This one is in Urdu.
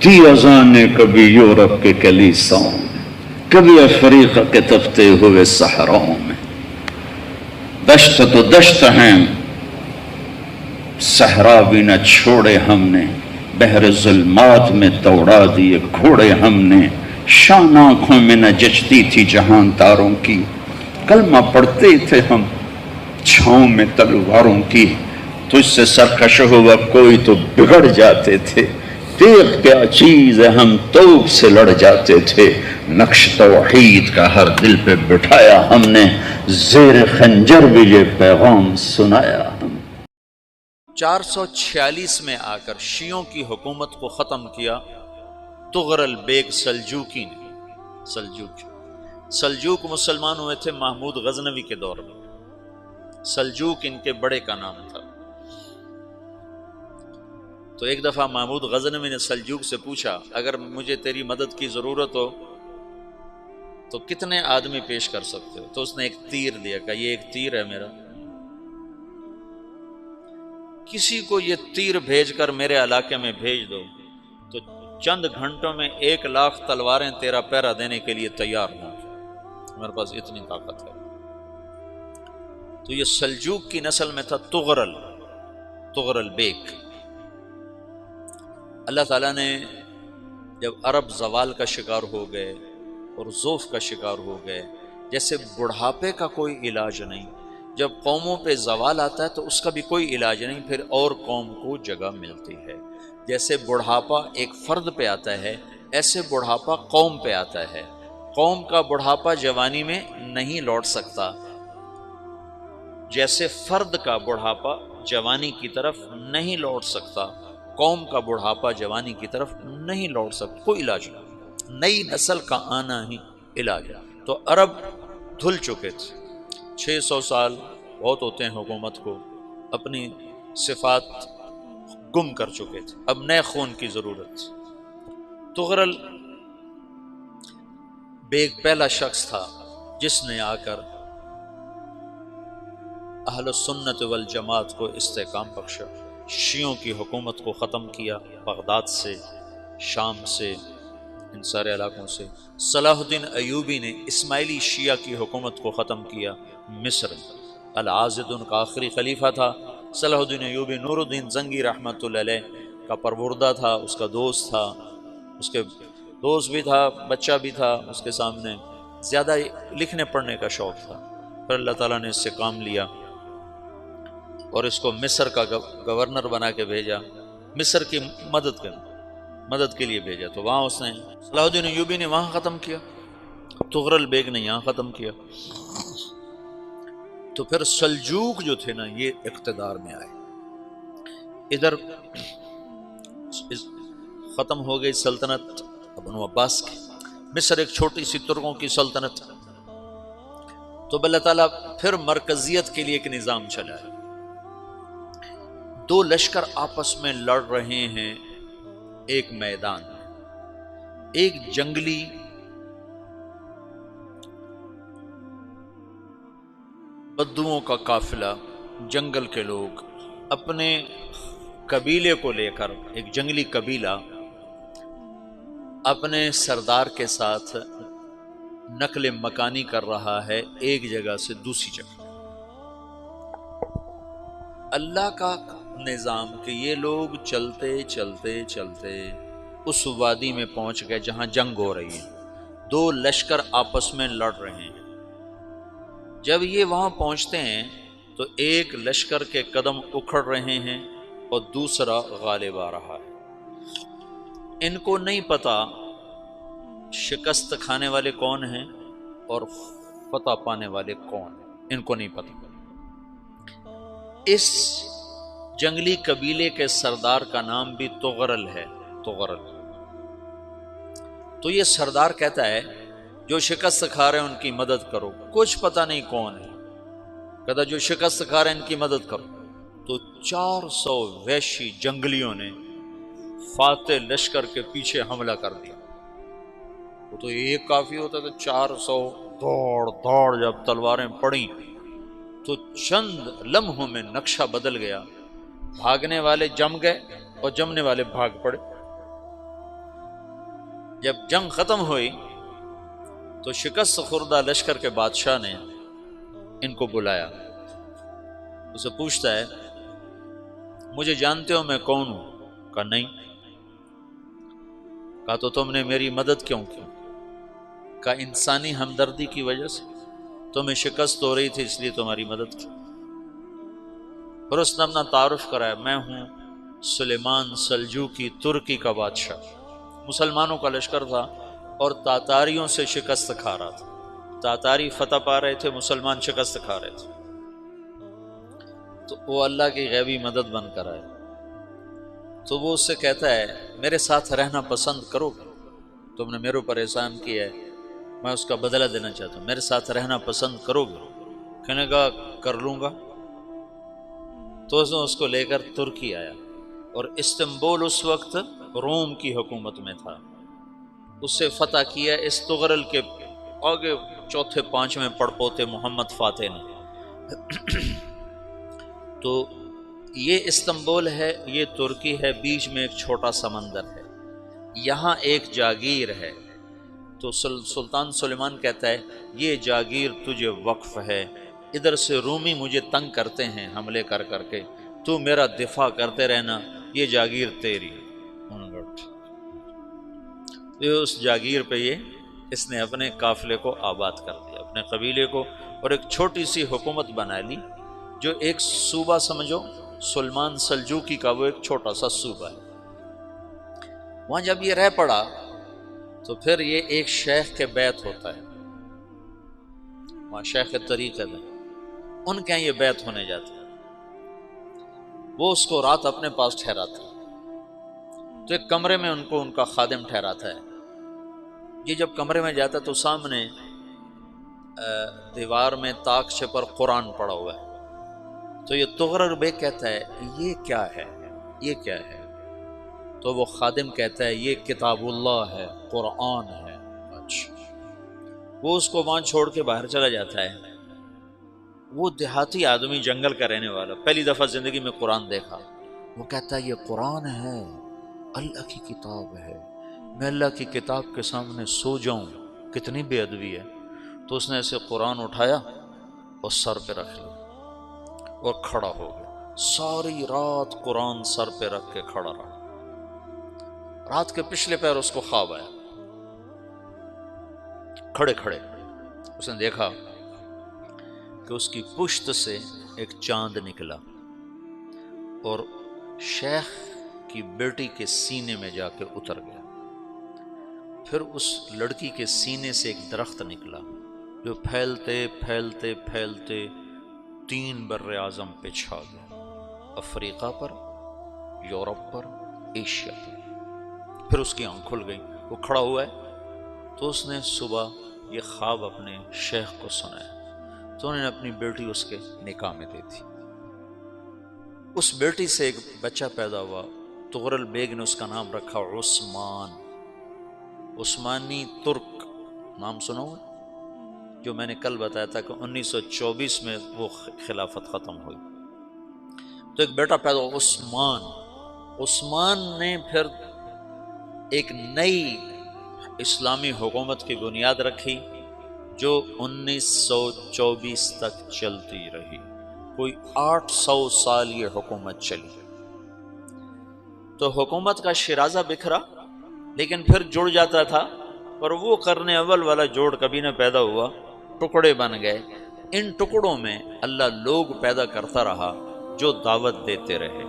دی اذانیں کبھی یورپ کے کلیساؤں میں، کبھی افریقہ کے تپتے ہوئے صحراؤں میں. دشت تو دشت ہیں، صحرا بھی نہ چھوڑے ہم نے، بحر ظلمات میں دوڑا دیے گھوڑے ہم نے. شان آنکھوں میں نہ جچتی تھی جہاں تاروں کی، کلمہ پڑھتے تھے ہم چھاؤں میں تلواروں کی. تجھ سے سرکش ہوا کوئی تو بگڑ جاتے تھے، دیکھ کیا چیز ہے ہم توپ سے لڑ جاتے تھے. نقش توحید کا ہر دل پہ بٹھایا ہم نے، زیر خنجر بھی یہ پیغام سنایا ہم. 446 میں آ کر شیعوں کی حکومت کو ختم کیا تغرل بیگ سلجوکی نے. سلجوک مسلمان ہوئے تھے محمود غزنوی کے دور میں. سلجوک ان کے بڑے کا نام تھا. تو ایک دفعہ محمود غزنوی نے سلجوک سے پوچھا اگر مجھے تیری مدد کی ضرورت ہو تو کتنے آدمی پیش کر سکتے ہو؟ تو اس نے ایک تیر دیا، کہا یہ ایک تیر ہے میرا، کسی کو یہ تیر بھیج کر میرے علاقے میں بھیج دو تو چند گھنٹوں میں 1,00,000 تلواریں تیرا پہرا دینے کے لیے تیار ہوں، میرے پاس اتنی طاقت ہے. تو یہ سلجوک کی نسل میں تھا تغرل بیگ. اللہ تعالیٰ نے جب عرب زوال کا شکار ہو گئے اور ضعف کا شکار ہو گئے، جیسے بڑھاپے کا کوئی علاج نہیں، جب قوموں پہ زوال آتا ہے تو اس کا بھی کوئی علاج نہیں، پھر اور قوم کو جگہ ملتی ہے. جیسے بڑھاپا ایک فرد پہ آتا ہے، ایسے بڑھاپا قوم پہ آتا ہے. قوم کا بڑھاپا جوانی میں نہیں لوٹ سکتا، جیسے فرد کا بڑھاپا جوانی کی طرف نہیں لوٹ سکتا، قوم کا بڑھاپا جوانی کی طرف نہیں لوٹ سکتا. کوئی علاج نہیں، نئی نسل کا آنا ہی علاج ہے. تو عرب دھل چکے تھے، 600 سال بہت ہوتے ہیں حکومت کو، اپنی صفات گم کر چکے تھے، اب نئے خون کی ضرورت تھی. تغرل بیگ پہلا شخص تھا جس نے آ کر اہل السنت والجماعت کو استحکام بخشا، شیعوں کی حکومت کو ختم کیا، بغداد سے، شام سے، ان سارے علاقوں سے. صلاح الدین ایوبی نے اسماعیلی شیعہ کی حکومت کو ختم کیا مصر. العاضد ان کا آخری خلیفہ تھا. صلاح الدین ایوبی نور الدین زنگی رحمۃ اللہ علیہ کا پروردہ تھا، اس کا دوست تھا، اس کے دوست بھی تھا، بچہ بھی تھا اس کے سامنے. زیادہ لکھنے پڑھنے کا شوق تھا. پھر اللہ تعالیٰ نے اس سے کام لیا اور اس کو مصر کا گورنر بنا کے بھیجا، مصر کی مدد کے لیے بھیجا. تو وہاں اس نے صلاح الدین ایوبی نے وہاں ختم کیا، تغرل بیگ نے یہاں ختم کیا. تو پھر سلجوک جو تھے نا یہ اقتدار میں آئے. ادھر ختم ہو گئی سلطنت بنو عباس کی، مصر ایک چھوٹی سی ترکوں کی سلطنت. تو اللہ تعالیٰ پھر مرکزیت کے لیے ایک نظام چلایا. 2 لشکر آپس میں لڑ رہے ہیں ایک میدان میں. ایک جنگلی بدوؤں کا قافلہ، جنگل کے لوگ اپنے قبیلے کو لے کر، ایک جنگلی قبیلہ اپنے سردار کے ساتھ نقل مکانی کر رہا ہے ایک جگہ سے دوسری جگہ. اللہ کا نظام کہ یہ لوگ چلتے چلتے چلتے اس وادی میں پہنچ گئے جہاں جنگ ہو رہی ہے. 2 لشکر آپس میں لڑ رہے ہیں. جب یہ وہاں پہنچتے ہیں تو ایک لشکر کے قدم اکھڑ رہے ہیں اور دوسرا غالب آ رہا ہے. ان کو نہیں پتا شکست کھانے والے کون ہیں اور فتح پانے والے کون ہیں، ان کو نہیں پتا. اس جنگلی قبیلے کے سردار کا نام بھی تغرل ہے، تغرل. تو یہ سردار کہتا ہے جو شکست کھا رہے ہیں ان کی مدد کرو. کچھ پتہ نہیں کون ہے، کہتا جو شکست کھا رہے ہیں ان کی مدد کرو. تو 400 وحشی جنگلیوں نے فاتح لشکر کے پیچھے حملہ کر دیا. وہ تو ایک کافی ہوتا تھا، 400 دوڑ جب تلواریں پڑیں تو چند لمحوں میں نقشہ بدل گیا. بھاگنے والے جم گئے اور جمنے والے بھاگ پڑے. جب جنگ ختم ہوئی تو شکست خوردہ لشکر کے بادشاہ نے ان کو بلایا، اسے پوچھتا ہے مجھے جانتے ہو میں کون ہوں؟ کہا نہیں۔ کہا تو تم نے میری مدد کیوں کی؟ کہا انسانی ہمدردی کی وجہ سے، تمہیں شکست ہو رہی تھی اس لیے تمہاری مدد کی۔ پھر اس نے اپنا تعارف کرایا، میں ہوں سلیمان سلجوقی ترکی کا بادشاہ۔ مسلمانوں کا لشکر تھا اور تاتاریوں سے شکست کھا رہا تھا، تاتاری فتح پا رہے تھے، مسلمان شکست کھا رہے تھے، تو وہ اللہ کی غیبی مدد بن کر آئے۔ تو وہ اس سے کہتا ہے میرے ساتھ رہنا پسند کرو گے؟ تم نے میرے اوپر احسان کیا ہے، میں اس کا بدلہ دینا چاہتا ہوں، میرے ساتھ رہنا پسند کرو گے؟ کہنے کا کر لوں گا۔ تو اس نے اس کو لے کر ترکی آیا، اور استنبول اس وقت روم کی حکومت میں تھا، اس سے فتح کیا اس تغرل کے آگے چوتھے پانچویں پڑپوتے محمد فاتح نے۔ تو یہ استنبول ہے، یہ ترکی ہے، بیچ میں ایک چھوٹا سمندر ہے، یہاں ایک جاگیر ہے۔ تو سلطان سلیمان کہتا ہے یہ جاگیر تجھے وقف ہے، ادھر سے رومی مجھے تنگ کرتے ہیں حملے کر کر کے، تو میرا دفاع کرتے رہنا، یہ جاگیر تیری۔ یہ اس جاگیر پہ اس نے اپنے قافلے کو آباد کر دیا، اپنے قبیلے کو، اور ایک چھوٹی سی حکومت بنا لی، جو ایک صوبہ سمجھو سلمان سلجوقی کا، وہ ایک چھوٹا سا صوبہ ہے۔ وہاں جب یہ رہ پڑا تو پھر یہ ایک شیخ کے بیت ہوتا ہے، وہاں شیخ طریقت ہے، ان کے یہ بیت ہونے جاتا ہے، وہ اس کو رات اپنے پاس ٹھہراتا ہے، تو ایک کمرے میں ان کو ان کا خادم ٹھہراتا ہے۔ یہ جب کمرے میں جاتا ہے تو سامنے دیوار میں طاقچے پر قرآن پڑا ہوا ہے، تو یہ تغرل بیگ کہتا ہے یہ کیا ہے، یہ کیا ہے؟ تو وہ خادم کہتا ہے یہ کتاب اللہ ہے، قرآن ہے۔ اچھا، وہ اس کو وہاں چھوڑ کے باہر چلا جاتا ہے۔ وہ دیہاتی آدمی، جنگل کا رہنے والا، پہلی دفعہ زندگی میں قرآن دیکھا، وہ کہتا ہے یہ قرآن ہے، اللہ کی کتاب ہے، میں اللہ کی کتاب کے سامنے سو جاؤں، کتنی بے ادبی ہے۔ تو اس نے ایسے قرآن اٹھایا اور سر پہ رکھ لیا اور کھڑا ہو گیا، ساری رات قرآن سر پہ رکھ کے کھڑا رہا۔ رات کے پچھلے پہر اس کو خواب آیا، کھڑے کھڑے اس نے دیکھا کہ اس کی پشت سے ایک چاند نکلا اور شیخ کی بیٹی کے سینے میں جا کے اتر گیا۔ پھر اس لڑکی کے سینے سے ایک درخت نکلا جو پھیلتے پھیلتے پھیلتے 3 بر اعظم پہ چھا گیا، افریقہ پر، یورپ پر، ایشیا پر۔ پھر اس کی آنکھ کھل گئی، وہ کھڑا ہوا ہے، تو اس نے صبح یہ خواب اپنے شیخ کو سنایا، تو انہوں نے اپنی بیٹی اس کے نکاح میں دے دی۔ اس بیٹی سے ایک بچہ پیدا ہوا، تغرل بیگ نے اس کا نام رکھا عثمان، عثمانی ترک نام سنا ہوا، جو میں نے کل بتایا تھا کہ 1924 میں وہ خلافت ختم ہوئی۔ تو ایک بیٹا پیدا ہوا عثمان۔ عثمان نے پھر ایک نئی اسلامی حکومت کی بنیاد رکھی جو 1924 تک چلتی رہی، کوئی 800 سال یہ حکومت چلی۔ تو حکومت کا شیرازہ بکھرا، لیکن پھر جڑ جاتا تھا، اور وہ قرن اول والا جوڑ کبھی نہ پیدا ہوا، ٹکڑے بن گئے۔ ان ٹکڑوں میں اللہ لوگ پیدا کرتا رہا جو دعوت دیتے رہے۔